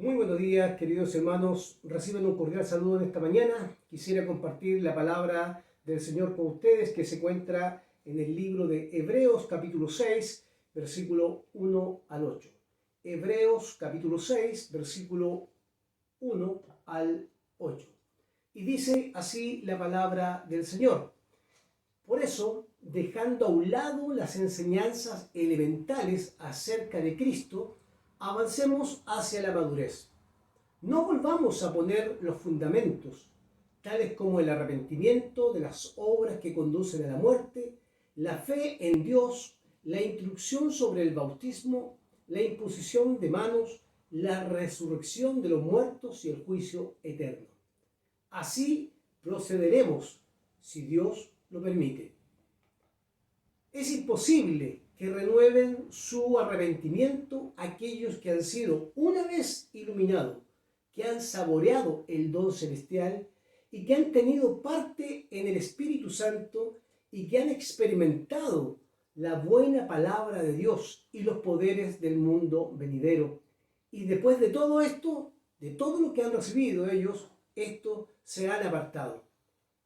Muy buenos días, queridos hermanos. Reciban un cordial saludo en esta mañana. Quisiera compartir la palabra del Señor con ustedes que se encuentra en el libro de Hebreos capítulo 6, versículo 1 al 8. Hebreos capítulo 6, versículo 1 al 8. Y dice así la palabra del Señor. Por eso, dejando a un lado las enseñanzas elementales acerca de Cristo, avancemos hacia la madurez. No volvamos a poner los fundamentos, tales como el arrepentimiento de las obras que conducen a la muerte, la fe en Dios, la instrucción sobre el bautismo, la imposición de manos, la resurrección de los muertos y el juicio eterno. Así procederemos, si Dios lo permite. Es imposible que renueven su arrepentimiento aquellos que han sido una vez iluminados, que han saboreado el don celestial y que han tenido parte en el Espíritu Santo y que han experimentado la buena palabra de Dios y los poderes del mundo venidero. Y después de todo esto, de todo lo que han recibido ellos, estos se han apartado.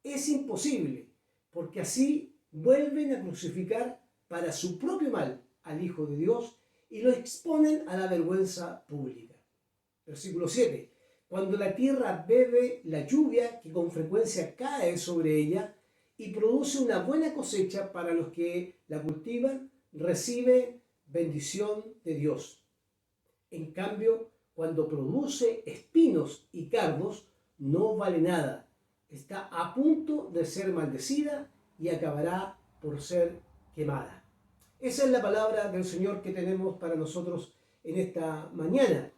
Es imposible, porque así vuelven a crucificar para su propio mal al Hijo de Dios y lo exponen a la vergüenza pública. Versículo 7. Cuando la tierra bebe la lluvia que con frecuencia cae sobre ella y produce una buena cosecha para los que la cultivan, recibe bendición de Dios. En cambio, cuando produce espinos y cardos, no vale nada. Está a punto de ser maldecida y acabará por ser quemada. Esa es la palabra del Señor que tenemos para nosotros en esta mañana.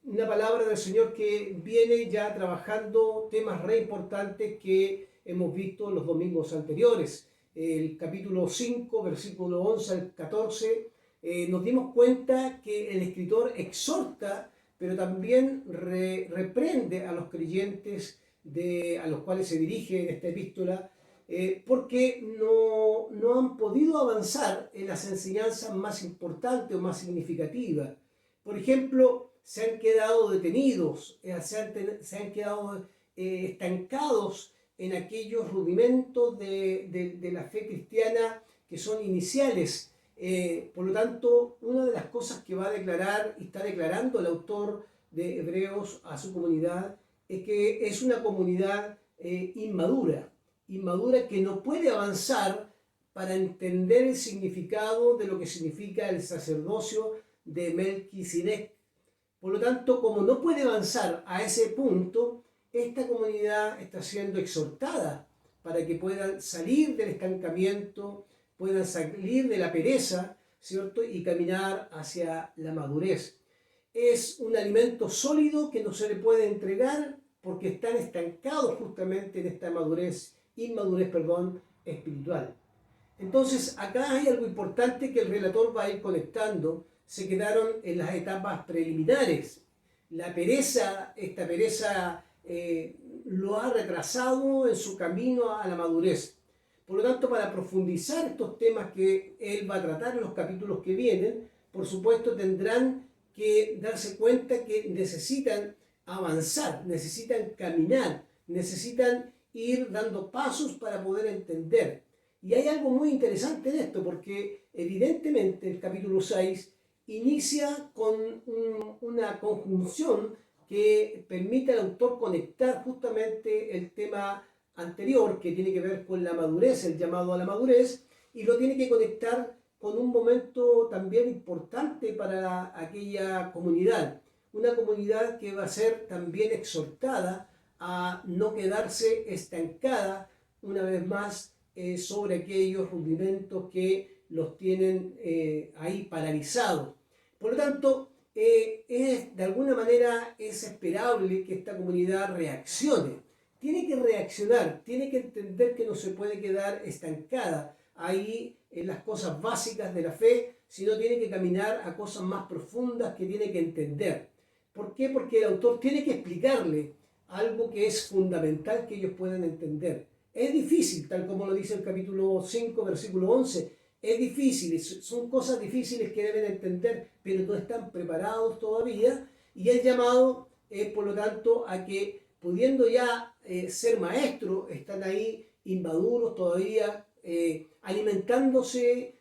Una palabra del Señor que viene ya trabajando temas re importantes que hemos visto los domingos anteriores. El capítulo 5, versículo 11 al 14, nos dimos cuenta que el escritor exhorta, pero también reprende a los creyentes a los cuales se dirige en esta epístola, porque no han podido avanzar en las enseñanzas más importantes o más significativas. Por ejemplo, se han quedado detenidos, se han quedado estancados en aquellos rudimentos de la fe cristiana que son iniciales. Por lo tanto, una de las cosas que va a declarar y está declarando el autor de Hebreos a su comunidad es que es una comunidad inmadura que no puede avanzar para entender el significado de lo que significa el sacerdocio de Melquisedec. Por lo tanto, como no puede avanzar a ese punto, esta comunidad está siendo exhortada para que puedan salir del estancamiento, puedan salir de la pereza, ¿cierto? Y caminar hacia la madurez. Es un alimento sólido que no se le puede entregar porque están estancados justamente en esta inmadurez espiritual. Entonces, acá hay algo importante que el relator va a ir conectando. Se quedaron en las etapas preliminares. Esta pereza lo ha retrasado en su camino a la madurez. Por lo tanto, para profundizar estos temas que él va a tratar en los capítulos que vienen, por supuesto tendrán que darse cuenta que necesitan avanzar, necesitan caminar, necesitan ir dando pasos para poder entender. Y hay algo muy interesante en esto, porque evidentemente el capítulo 6 inicia con una conjunción que permite al autor conectar justamente el tema anterior, que tiene que ver con la madurez, el llamado a la madurez, y lo tiene que conectar con un momento también importante para aquella comunidad, una comunidad que va a ser también exhortada a no quedarse estancada una vez más sobre aquellos rudimentos que los tienen ahí paralizados. Por lo tanto, de alguna manera es esperable que esta comunidad reaccione. Tiene que reaccionar, tiene que entender que no se puede quedar estancada ahí en las cosas básicas de la fe, sino tiene que caminar a cosas más profundas que tiene que entender. ¿Por qué? Porque el autor tiene que explicarle algo que es fundamental que ellos puedan entender. Es difícil, tal como lo dice el capítulo 5, versículo 11, es difícil, son cosas difíciles que deben entender, pero no están preparados todavía Y el llamado es, por lo tanto, a que pudiendo ya ser maestros, están ahí inmaduros todavía, alimentándose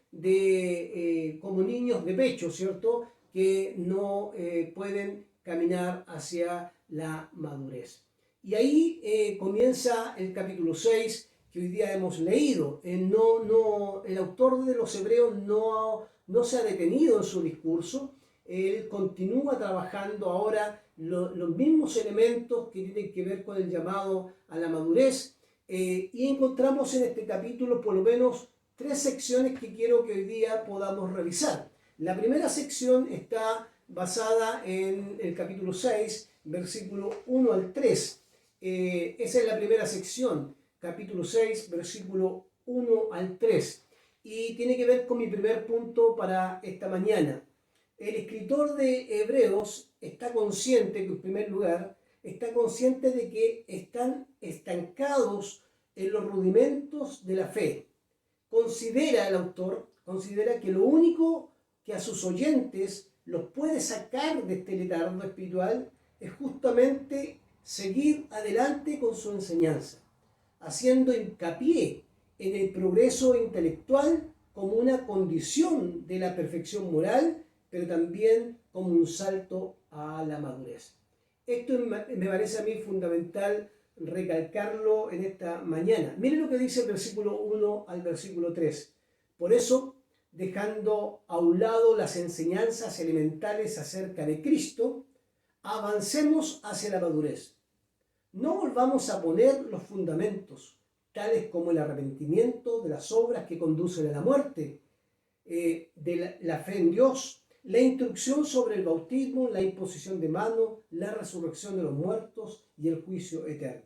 como niños de pecho, ¿cierto? Que no pueden caminar hacia la madurez. Y ahí comienza el capítulo 6 que hoy día hemos leído. El autor de los Hebreos no se ha detenido en su discurso, él continúa trabajando ahora los mismos elementos que tienen que ver con el llamado a la madurez, y encontramos en este capítulo por lo menos 3 secciones que quiero que hoy día podamos revisar. La primera sección está basada en el capítulo 6, versículo 1 al 3. Esa es la primera sección, capítulo 6, versículo 1 al 3. Y tiene que ver con mi primer punto para esta mañana. El escritor de Hebreos está consciente, que en primer lugar, está consciente de que están estancados en los rudimentos de la fe. El autor considera que lo único que a sus oyentes los puede sacar de este letargo espiritual es justamente seguir adelante con su enseñanza, haciendo hincapié en el progreso intelectual como una condición de la perfección moral, pero también como un salto a la madurez. Esto me parece a mí fundamental recalcarlo en esta mañana. Miren lo que dice el versículo 1 al versículo 3. Por eso, dejando a un lado las enseñanzas elementales acerca de Cristo, avancemos hacia la madurez. No volvamos a poner los fundamentos, tales como el arrepentimiento de las obras que conducen a la muerte, de la fe en Dios, la instrucción sobre el bautismo, la imposición de manos, la resurrección de los muertos y el juicio eterno.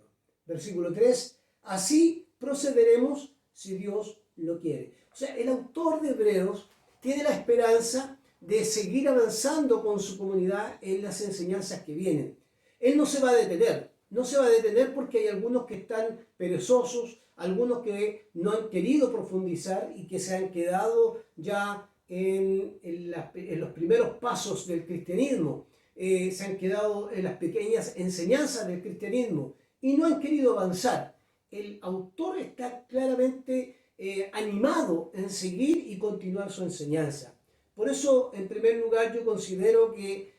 Versículo 3, así procederemos si Dios lo quiere. O sea, el autor de Hebreos tiene la esperanza de seguir avanzando con su comunidad en las enseñanzas que vienen. Él no se va a detener. No se va a detener porque hay algunos que están perezosos, algunos que no han querido profundizar y que se han quedado ya en los primeros pasos del cristianismo, se han quedado en las pequeñas enseñanzas del cristianismo y no han querido avanzar. El autor está claramente animado en seguir y continuar su enseñanza. Por eso, en primer lugar, yo considero que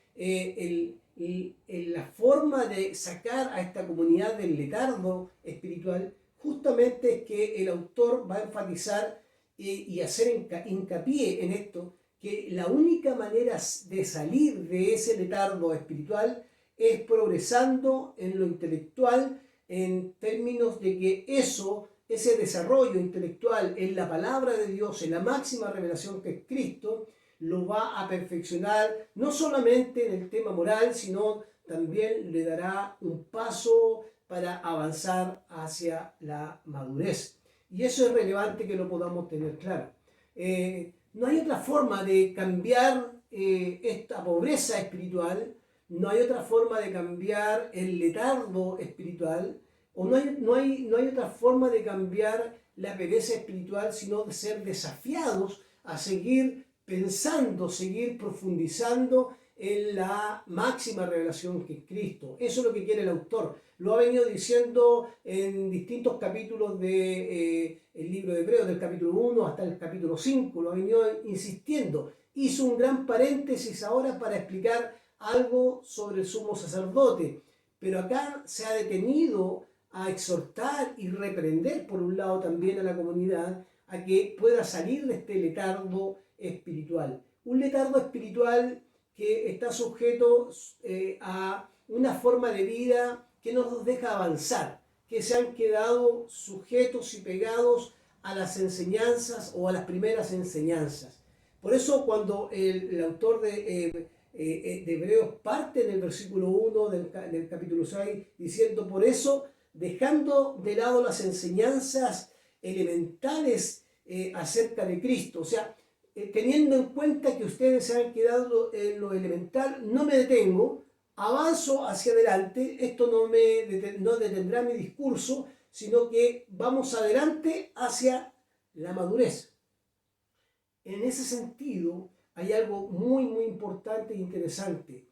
la forma de sacar a esta comunidad del letargo espiritual justamente es que el autor va a enfatizar y hacer hincapié en esto, que la única manera de salir de ese letargo espiritual es progresando en lo intelectual, en términos de que ese desarrollo intelectual en la palabra de Dios, en la máxima revelación que es Cristo, lo va a perfeccionar no solamente en el tema moral, sino también le dará un paso para avanzar hacia la madurez. Y eso es relevante que lo podamos tener claro. No hay otra forma de cambiar esta pobreza espiritual, no hay otra forma de cambiar el letargo espiritual, o no hay otra forma de cambiar la pereza espiritual, sino de ser desafiados a seguir pensando, seguir profundizando en la máxima revelación que es Cristo. Eso es lo que quiere el autor. Lo ha venido diciendo en distintos capítulos del libro de Hebreos, del capítulo 1 hasta el capítulo 5, lo ha venido insistiendo. Hizo un gran paréntesis ahora para explicar algo sobre el sumo sacerdote, pero acá se ha detenido a exhortar y reprender por un lado también a la comunidad a que pueda salir de este letargo espiritual. Un letargo espiritual que está sujeto a una forma de vida que no nos deja avanzar, que se han quedado sujetos y pegados a las enseñanzas o a las primeras enseñanzas. Por eso cuando el autor de Hebreos parte en el versículo 1 del capítulo 6 diciendo, por eso, dejando de lado las enseñanzas elementales acerca de Cristo, o sea, teniendo en cuenta que ustedes se han quedado en lo elemental, no me detengo, avanzo hacia adelante, esto no detendrá mi discurso, sino que vamos adelante hacia la madurez. En ese sentido, hay algo muy, muy importante e interesante.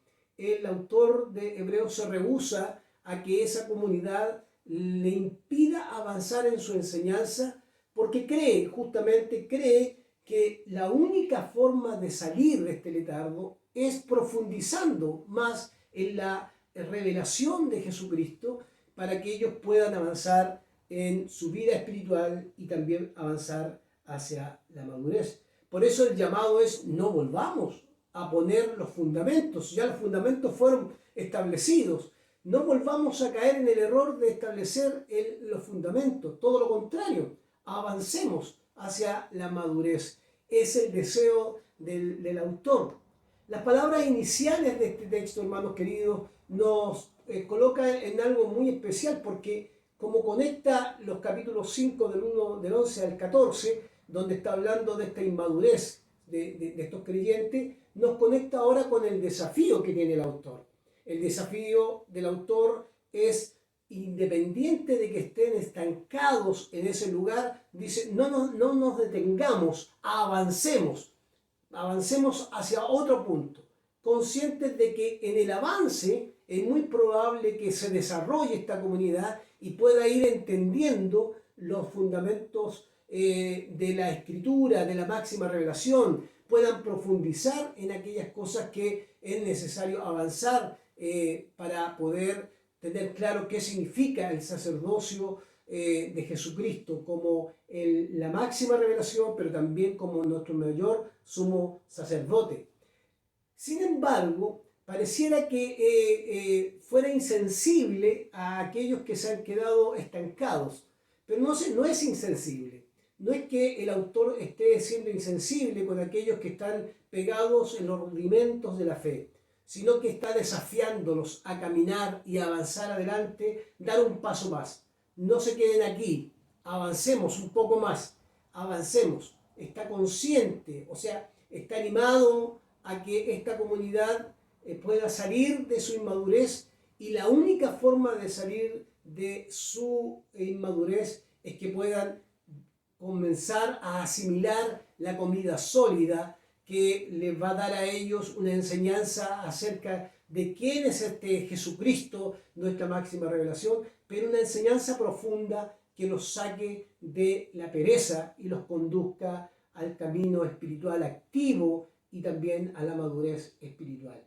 el autor de Hebreos se rehúsa a que esa comunidad le impida avanzar en su enseñanza, porque justamente cree que la única forma de salir de este letargo es profundizando más en la revelación de Jesucristo para que ellos puedan avanzar en su vida espiritual y también avanzar hacia la madurez. Por eso el llamado es: no volvamos a poner los fundamentos, ya los fundamentos fueron establecidos. No volvamos a caer en el error de establecer los fundamentos, todo lo contrario, avancemos hacia la madurez. Es el deseo del autor. Las palabras iniciales de este texto, hermanos queridos, nos colocan en algo muy especial, porque como conecta los capítulos 5 del 11 al 14, donde está hablando de esta inmadurez de estos creyentes, nos conecta ahora con el desafío que tiene el autor. El desafío del autor es, independiente de que estén estancados en ese lugar, dice: no nos detengamos, avancemos hacia otro punto, conscientes de que en el avance es muy probable que se desarrolle esta comunidad y pueda ir entendiendo los fundamentos de la Escritura, de la máxima revelación, puedan profundizar en aquellas cosas que es necesario avanzar para poder tener claro qué significa el sacerdocio de Jesucristo como la máxima revelación, pero también como nuestro mayor sumo sacerdote. Sin embargo, pareciera que fuera insensible a aquellos que se han quedado estancados, pero no es insensible. No es que el autor esté siendo insensible con aquellos que están pegados en los rudimentos de la fe, sino que está desafiándolos a caminar y a avanzar adelante, dar un paso más. No se queden aquí, avancemos un poco más, avancemos. Está consciente, o sea, está animado a que esta comunidad pueda salir de su inmadurez, y la única forma de salir de su inmadurez es que puedan comenzar a asimilar la comida sólida que les va a dar a ellos una enseñanza acerca de quién es este Jesucristo, nuestra máxima revelación, pero una enseñanza profunda que los saque de la pereza y los conduzca al camino espiritual activo y también a la madurez espiritual.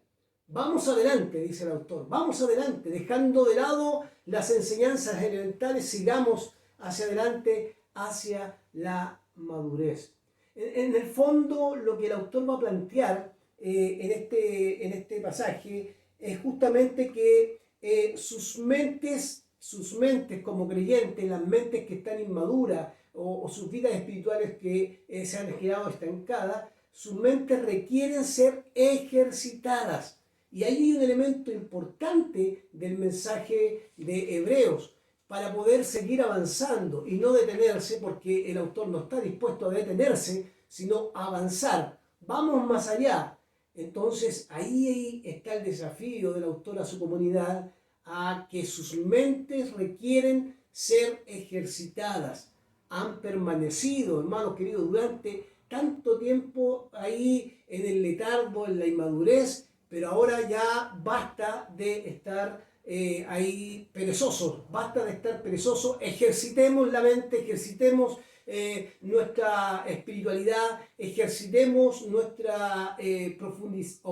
Vamos adelante, dice el autor, vamos adelante, dejando de lado las enseñanzas elementales, sigamos hacia adelante, hacia la madurez. En el fondo, lo que el autor va a plantear en este pasaje es justamente que sus mentes como creyentes, las mentes que están inmaduras o sus vidas espirituales que se han quedado estancadas, sus mentes requieren ser ejercitadas. Y ahí hay un elemento importante del mensaje de Hebreos para poder seguir avanzando y no detenerse, porque el autor no está dispuesto a detenerse, sino avanzar. Vamos más allá. Entonces ahí está el desafío del autor a su comunidad, a que sus mentes requieren ser ejercitadas. Han permanecido, hermanos queridos, durante tanto tiempo ahí en el letargo, en la inmadurez, pero ahora ya basta de estar ahí perezosos, basta de estar perezosos, ejercitemos la mente, ejercitemos nuestra espiritualidad, ejercitemos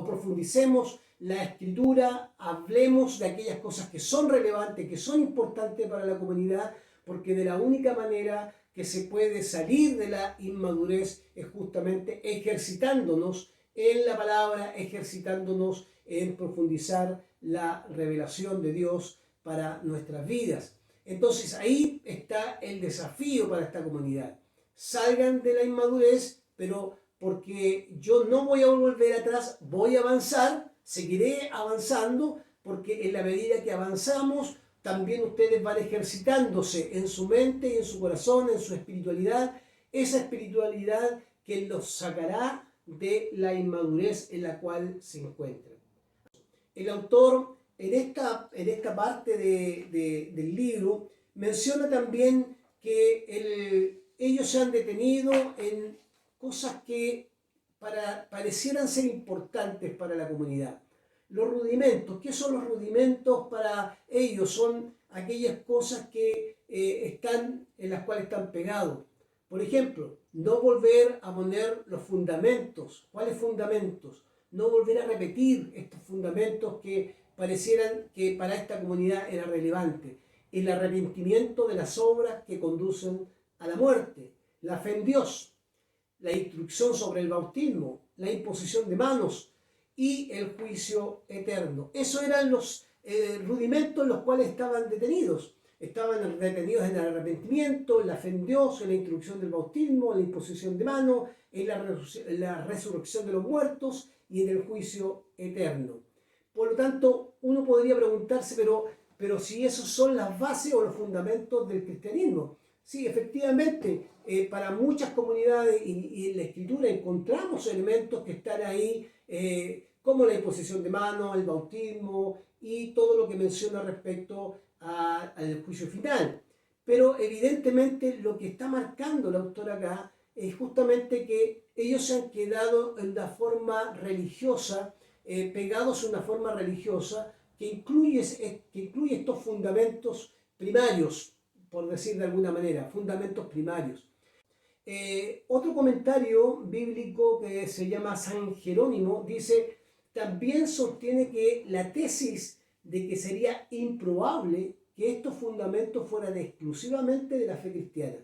profundicemos la Escritura, hablemos de aquellas cosas que son relevantes, que son importantes para la comunidad, porque de la única manera que se puede salir de la inmadurez es justamente ejercitándonos en la palabra, ejercitándonos en profundizar la revelación de Dios para nuestras vidas. Entonces ahí está el desafío para esta comunidad. Salgan de la inmadurez, pero porque yo no voy a volver atrás, voy a avanzar, seguiré avanzando, porque en la medida que avanzamos, también ustedes van ejercitándose en su mente y en su corazón, en su espiritualidad, esa espiritualidad que los sacará de la inmadurez en la cual se encuentran. El autor en esta parte del libro menciona también que ellos se han detenido en cosas que parecieran ser importantes para la comunidad. los rudimentos. ¿Qué son los rudimentos para ellos? Son aquellas cosas que están en las cuales están pegados. Por ejemplo, no volver a poner los fundamentos. ¿Cuáles fundamentos? No volver a repetir estos fundamentos que parecieran que para esta comunidad era relevante. El arrepentimiento de las obras que conducen a la muerte, la fe en Dios, la instrucción sobre el bautismo, la imposición de manos y el juicio eterno. Esos eran los rudimentos en los cuales estaban detenidos. Estaban detenidos en el arrepentimiento, en la fe en Dios, en la instrucción del bautismo, en la imposición de manos, en la resurrección de los muertos y en el juicio eterno. Por lo tanto, uno podría preguntarse, pero si esos son las bases o los fundamentos del cristianismo. Sí, efectivamente, para muchas comunidades y en la Escritura encontramos elementos que están ahí, como la imposición de manos, el bautismo y todo lo que menciona respecto al juicio final. Pero evidentemente lo que está marcando el autor acá es justamente que ellos se han quedado en la forma religiosa, pegados a una forma religiosa que incluye estos fundamentos primarios, por decir de alguna manera, fundamentos primarios. Otro comentario bíblico que se llama San Jerónimo dice, también sostiene que la tesis de que sería improbable que estos fundamentos fueran exclusivamente de la fe cristiana.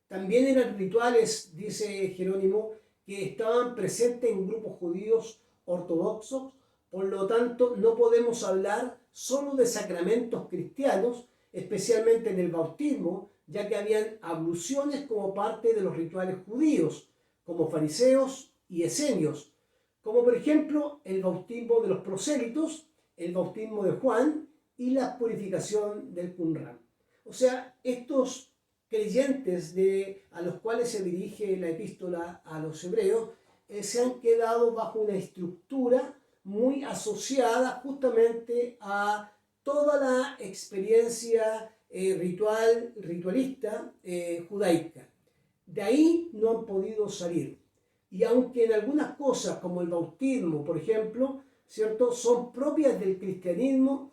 También eran rituales, dice Jerónimo, que estaban presentes en grupos judíos ortodoxos, por lo tanto no podemos hablar solo de sacramentos cristianos, especialmente en el bautismo, ya que habían abluciones como parte de los rituales judíos, como fariseos y esenios, como por ejemplo el bautismo de los prosélitos, el bautismo de Juan y la purificación del Qumran. O sea, estos creyentes a los cuales se dirige la epístola a los hebreos se han quedado bajo una estructura muy asociada justamente a toda la experiencia ritualista judaica. De ahí no han podido salir. Y aunque en algunas cosas, como el bautismo, por ejemplo, ¿cierto?, son propias del cristianismo,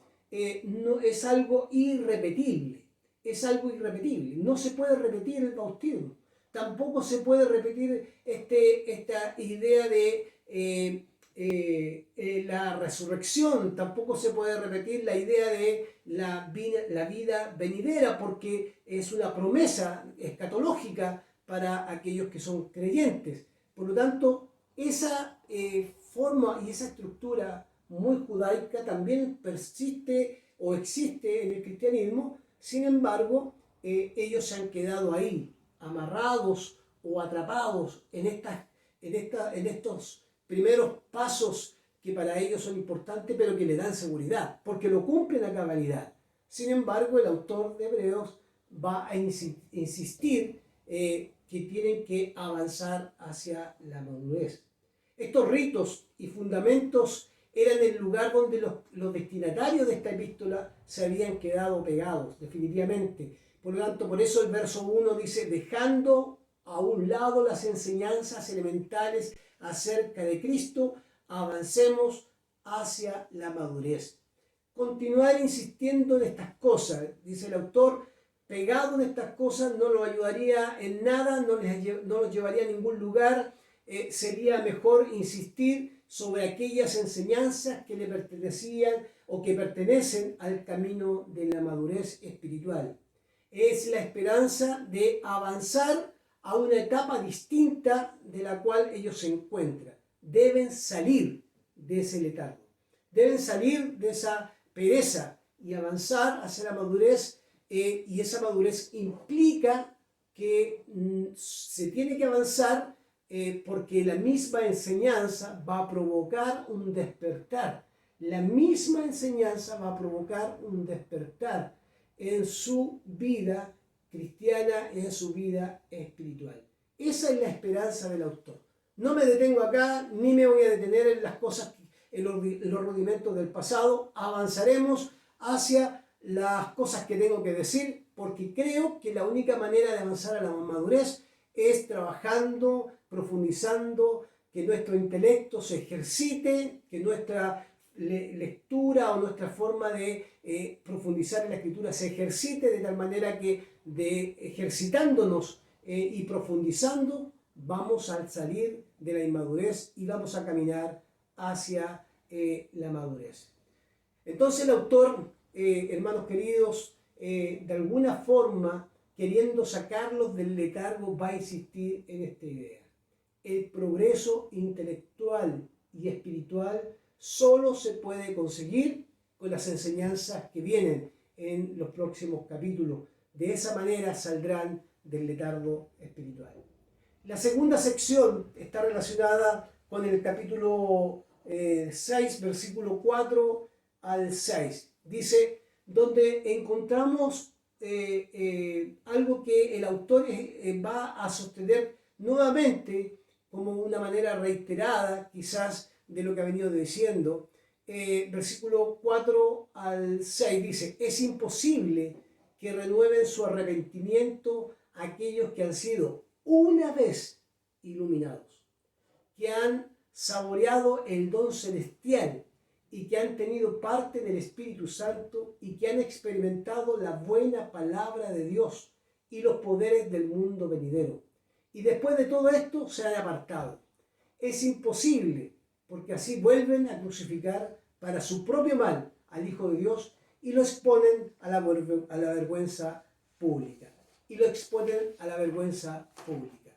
no, es algo irrepetible. Es algo irrepetible. No se puede repetir el bautismo. Tampoco se puede repetir esta idea de la resurrección. Tampoco se puede repetir la idea de la vida venidera, porque es una promesa escatológica para aquellos que son creyentes. Por lo tanto, esa forma y esa estructura muy judaica también persiste o existe en el cristianismo. Sin embargo, ellos se han quedado ahí, amarrados o atrapados en estos primeros pasos que para ellos son importantes, pero que le dan seguridad, porque lo cumplen a cabalidad. Sin embargo, el autor de Hebreos va a insistir que tienen que avanzar hacia la madurez. Estos ritos y fundamentos eran el lugar donde los destinatarios de esta epístola se habían quedado pegados, definitivamente. Por lo tanto, por eso el verso 1 dice, dejando a un lado las enseñanzas elementales acerca de Cristo, avancemos hacia la madurez. Continuar insistiendo en estas cosas, dice el autor, pegado en estas cosas no los ayudaría en nada, no los llevaría a ningún lugar. Sería mejor insistir sobre aquellas enseñanzas que le pertenecían o que pertenecen al camino de la madurez espiritual. Es la esperanza de avanzar a una etapa distinta de la cual ellos se encuentran. Deben salir de ese letargo, deben salir de esa pereza y avanzar hacia la madurez, y esa madurez implica que se tiene que avanzar porque la misma enseñanza va a provocar un despertar. La misma enseñanza va a provocar un despertar en su vida cristiana, en su vida espiritual. Esa es la esperanza del autor. No me detengo acá, ni me voy a detener en las cosas, en los rudimentos del pasado. Avanzaremos hacia las cosas que tengo que decir, porque creo que la única manera de avanzar a la madurez es trabajando, profundizando, que nuestro intelecto se ejercite, que lectura o nuestra forma de profundizar en la Escritura se ejercite de tal manera que ejercitándonos y profundizando vamos a salir de la inmadurez y vamos a caminar hacia la madurez. Entonces el autor, hermanos queridos, de alguna forma, queriendo sacarlos del letargo, va a insistir en esta idea. El progreso intelectual y espiritual solo se puede conseguir con las enseñanzas que vienen en los próximos capítulos. De esa manera saldrán del letargo espiritual. La segunda sección está relacionada con el capítulo 6, versículo 4 al 6. Dice, donde encontramos algo que el autor va a sostener nuevamente como una manera reiterada quizás de lo que ha venido diciendo. Versículo 4 al 6 dice, es imposible que renueven su arrepentimiento aquellos que han sido una vez iluminados, que han saboreado el don celestial y que han tenido parte del Espíritu Santo y que han experimentado la buena palabra de Dios y los poderes del mundo venidero. Y después de todo esto se han apartado. Es imposible, porque así vuelven a crucificar para su propio mal al Hijo de Dios y lo exponen a la vergüenza pública. Y lo exponen a la vergüenza pública.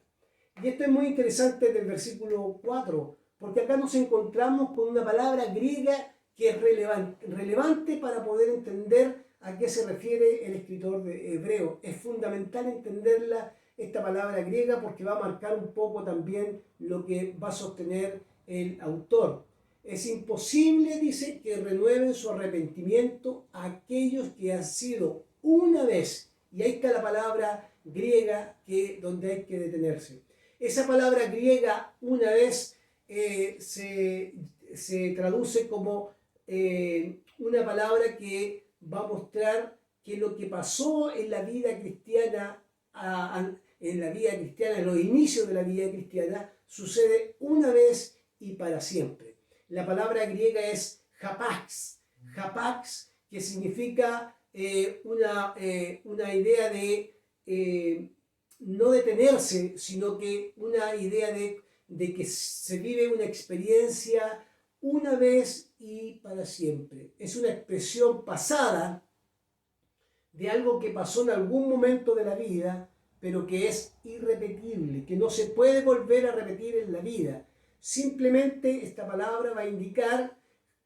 Y esto es muy interesante del versículo 4, porque acá nos encontramos con una palabra griega que es relevante para poder entender a qué se refiere el escritor de Hebreo. Es fundamental entenderla, esta palabra griega, porque va a marcar un poco también lo que va a sostener el autor. Es imposible, dice, que renueven su arrepentimiento a aquellos que han sido una vez, y ahí está la palabra griega donde hay que detenerse. Esa palabra griega, una vez, se traduce como una palabra que va a mostrar que lo que pasó en la vida cristiana, en los inicios de la vida cristiana, sucede una vez y para siempre. La palabra griega es hapax, que significa una idea de no detenerse, sino que una idea de que se vive una experiencia una vez y para siempre. Es una expresión pasada de algo que pasó en algún momento de la vida, pero que es irrepetible, que no se puede volver a repetir en la vida. Simplemente esta palabra va a indicar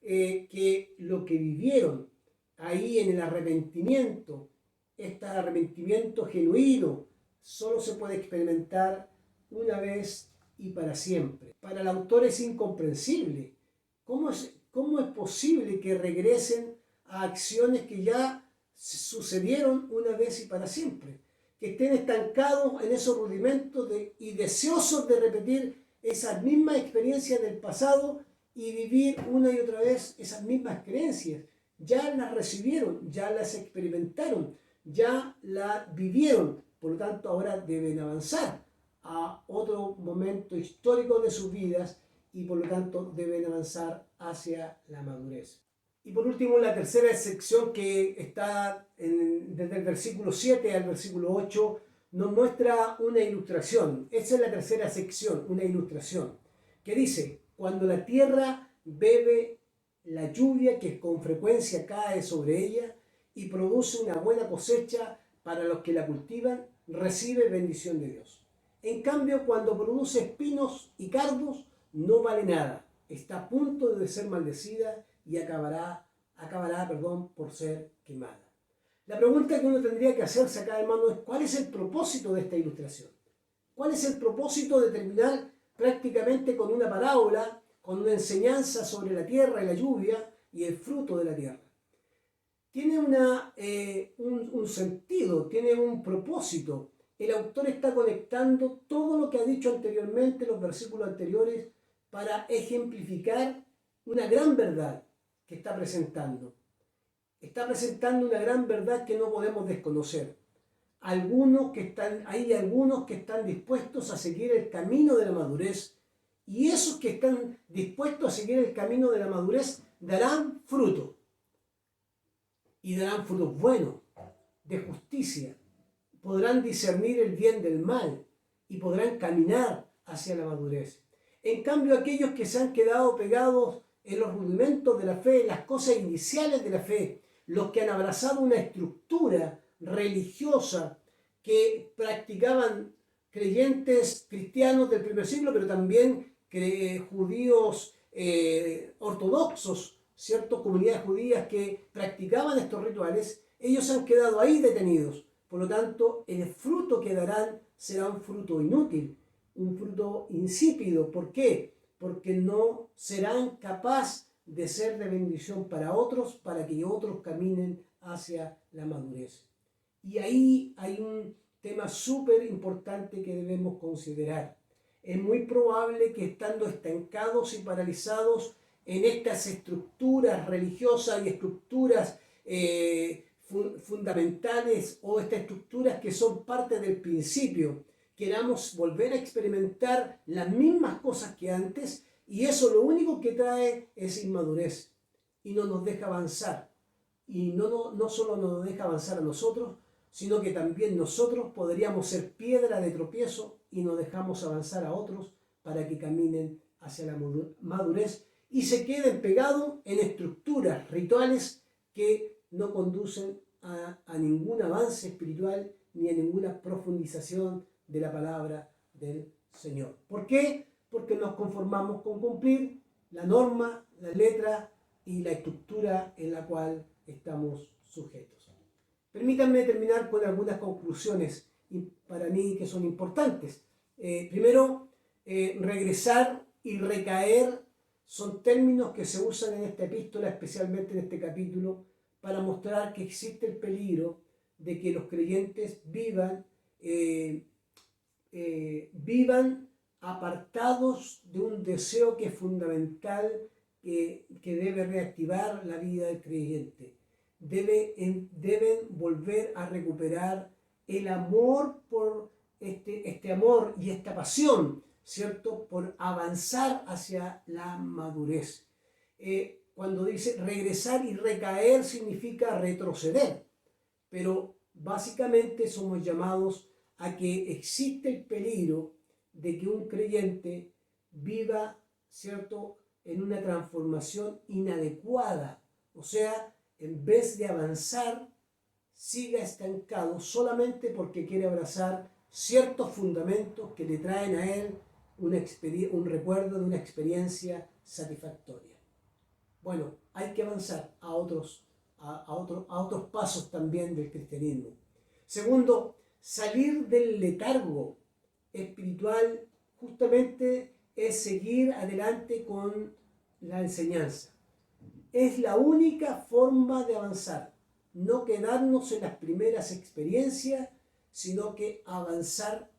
que lo que vivieron ahí en el arrepentimiento, este arrepentimiento genuino, solo se puede experimentar una vez y para siempre. Para el autor es incomprensible. ¿Cómo es posible que regresen a acciones que ya sucedieron una vez y para siempre? Que estén estancados en esos rudimentos y deseosos de repetir esas mismas experiencias del pasado y vivir una y otra vez esas mismas creencias. Ya las recibieron, ya las experimentaron, ya las vivieron. Por lo tanto, ahora deben avanzar a otro momento histórico de sus vidas y por lo tanto deben avanzar hacia la madurez. Y por último, la tercera sección, que está desde el versículo 7 al versículo 8, nos muestra una ilustración. Esa es la tercera sección, una ilustración, que dice, cuando la tierra bebe la lluvia que con frecuencia cae sobre ella y produce una buena cosecha para los que la cultivan, recibe bendición de Dios. En cambio, cuando produce espinos y cardos, no vale nada. Está a punto de ser maldecida y acabará por ser quemada. La pregunta que uno tendría que hacerse acá, hermano, es ¿cuál es el propósito de esta ilustración? ¿Cuál es el propósito de terminar prácticamente con una parábola, con una enseñanza sobre la tierra y la lluvia y el fruto de la tierra? Tiene un sentido, tiene un propósito. El autor está conectando todo lo que ha dicho anteriormente, los versículos anteriores, para ejemplificar una gran verdad que está presentando. Está presentando una gran verdad que no podemos desconocer. Hay algunos que están dispuestos a seguir el camino de la madurez Y esos que están dispuestos a seguir el camino de la madurez darán fruto. Y darán frutos buenos, de justicia. Podrán discernir el bien del mal y podrán caminar hacia la madurez. En cambio, aquellos que se han quedado pegados en los rudimentos de la fe, en las cosas iniciales de la fe, los que han abrazado una estructura religiosa que practicaban creyentes cristianos del primer siglo, pero también judíos ortodoxos, ¿cierto? Comunidades judías que practicaban estos rituales, ellos han quedado ahí detenidos. Por lo tanto, el fruto que darán será un fruto inútil, un fruto insípido. ¿Por qué? Porque no serán capaces de ser de bendición para otros, para que otros caminen hacia la madurez. Y ahí hay un tema súper importante que debemos considerar. Es muy probable que estando estancados y paralizados en estas estructuras religiosas y estructuras fundamentales o estas estructuras que son parte del principio, queramos volver a experimentar las mismas cosas que antes, y eso lo único que trae es inmadurez y no nos deja avanzar. Y no solo nos deja avanzar a nosotros, sino que también nosotros podríamos ser piedra de tropiezo y nos dejamos avanzar a otros para que caminen hacia la madurez y se queden pegados en estructuras rituales que no conducen a ningún avance espiritual ni a ninguna profundización de la palabra del Señor. ¿Por qué? Porque nos conformamos con cumplir la norma, la letra y la estructura en la cual estamos sujetos. Permítanme terminar con algunas conclusiones para mí que son importantes. Primero, regresar y recaer son términos que se usan en esta epístola, especialmente en este capítulo, para mostrar que existe el peligro de que los creyentes vivan apartados de un deseo que es fundamental, que debe reactivar la vida del creyente. Deben volver a recuperar el amor por este amor y esta pasión, ¿cierto?, por avanzar hacia la madurez. Cuando dice regresar y recaer significa retroceder, pero básicamente somos llamados a que existe el peligro de que un creyente viva, ¿cierto?, en una transformación inadecuada, o sea, en vez de avanzar, siga estancado solamente porque quiere abrazar ciertos fundamentos que le traen a él un recuerdo de una experiencia satisfactoria. Bueno, hay que avanzar a otros pasos también del cristianismo. Segundo, salir del letargo espiritual justamente es seguir adelante con la enseñanza. Es la única forma de avanzar, no quedarnos en las primeras experiencias, sino que avanzar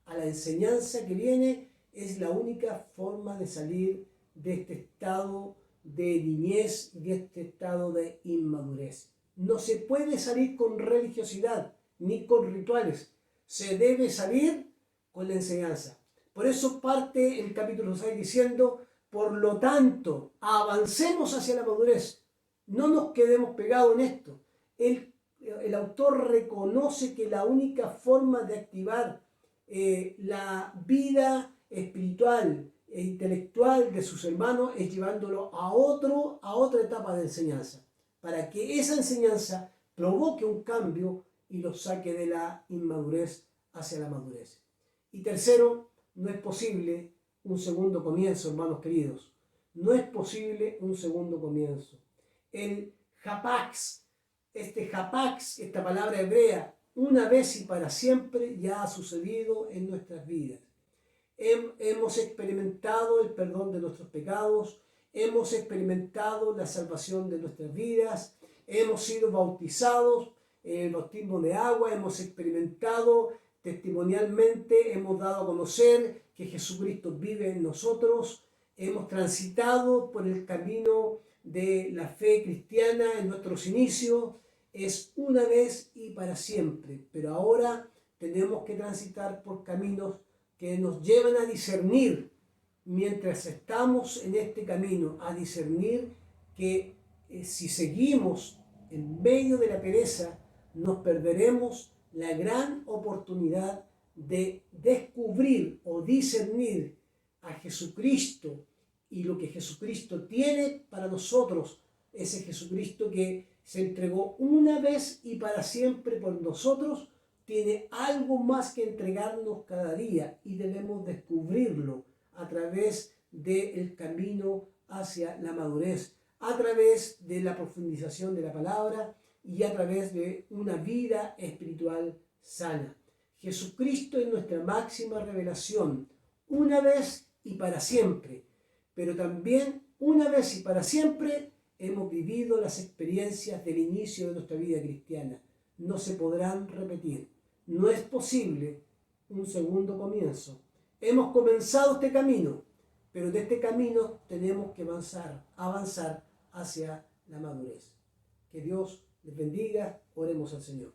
a la enseñanza que viene es la única forma de salir de este estado de niñez, de este estado de inmadurez. No se puede salir con religiosidad ni con rituales, se debe salir con la enseñanza. Por eso parte el capítulo 6 diciendo: por lo tanto, avancemos hacia la madurez, no nos quedemos pegados en esto. El autor reconoce que la única forma de activar la vida espiritual e intelectual de sus hermanos es llevándolo a otra etapa de enseñanza, para que esa enseñanza provoque un cambio y los saque de la inmadurez hacia la madurez. Y tercero, no es posible un segundo comienzo, hermanos queridos. No es posible un segundo comienzo. El hapax, esta palabra hebrea, una vez y para siempre ya ha sucedido en nuestras vidas. Hemos experimentado el perdón de nuestros pecados, hemos experimentado la salvación de nuestras vidas, hemos sido bautizados en el bautismo de agua, hemos experimentado testimonialmente, hemos dado a conocer que Jesucristo vive en nosotros, hemos transitado por el camino de la fe cristiana en nuestros inicios. Es una vez y para siempre, pero ahora tenemos que transitar por caminos que nos llevan a discernir mientras estamos en este camino, a discernir que si seguimos en medio de la pereza, nos perderemos la gran oportunidad de descubrir o discernir a Jesucristo y lo que Jesucristo tiene para nosotros, ese Jesucristo que se entregó una vez y para siempre por nosotros, tiene algo más que entregarnos cada día y debemos descubrirlo a través del camino hacia la madurez, a través de la profundización de la palabra y a través de una vida espiritual sana. Jesucristo es nuestra máxima revelación, una vez y para siempre, pero también una vez y para siempre hemos vivido las experiencias del inicio de nuestra vida cristiana. No se podrán repetir. No es posible un segundo comienzo. Hemos comenzado este camino, pero de este camino tenemos que avanzar hacia la madurez. Que Dios les bendiga. Oremos al Señor.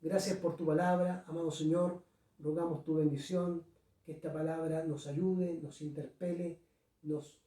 Gracias por tu palabra, amado Señor. Rogamos tu bendición, que esta palabra nos ayude, nos interpele, nos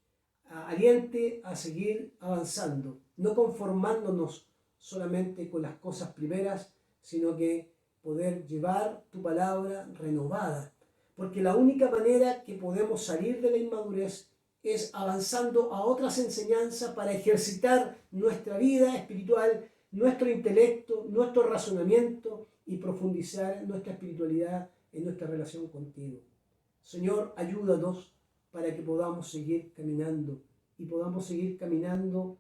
aliente a seguir avanzando, no conformándonos solamente con las cosas primeras, sino que poder llevar tu palabra renovada. Porque la única manera que podemos salir de la inmadurez es avanzando a otras enseñanzas para ejercitar nuestra vida espiritual, nuestro intelecto, nuestro razonamiento y profundizar nuestra espiritualidad en nuestra relación contigo. Señor, ayúdanos para que podamos seguir caminando y podamos seguir caminando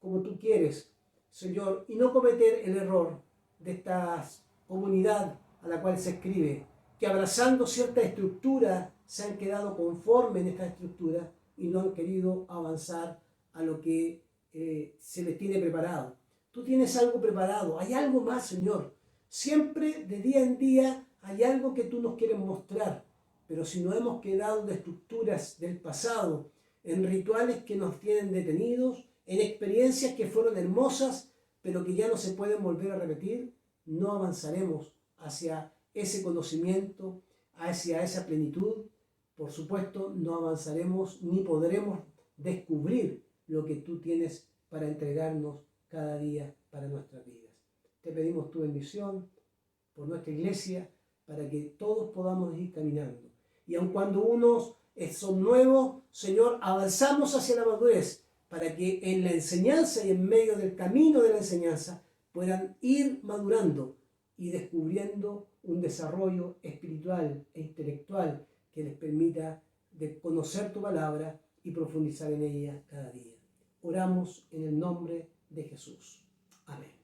como tú quieres, Señor, y no cometer el error de esta comunidad a la cual se escribe, que abrazando cierta estructura se han quedado conformes en esta estructura y no han querido avanzar a lo que se les tiene preparado. Tú tienes algo preparado, hay algo más, Señor. Siempre, de día en día, hay algo que tú nos quieres mostrar. Pero si nos hemos quedado de estructuras del pasado, en rituales que nos tienen detenidos, en experiencias que fueron hermosas, pero que ya no se pueden volver a repetir, no avanzaremos hacia ese conocimiento, hacia esa plenitud. Por supuesto, no avanzaremos ni podremos descubrir lo que tú tienes para entregarnos cada día para nuestras vidas. Te pedimos tu bendición por nuestra iglesia para que todos podamos ir caminando. Y aun cuando unos son nuevos, Señor, avanzamos hacia la madurez para que en la enseñanza y en medio del camino de la enseñanza puedan ir madurando y descubriendo un desarrollo espiritual e intelectual que les permita de conocer tu palabra y profundizar en ella cada día. Oramos en el nombre de Jesús. Amén.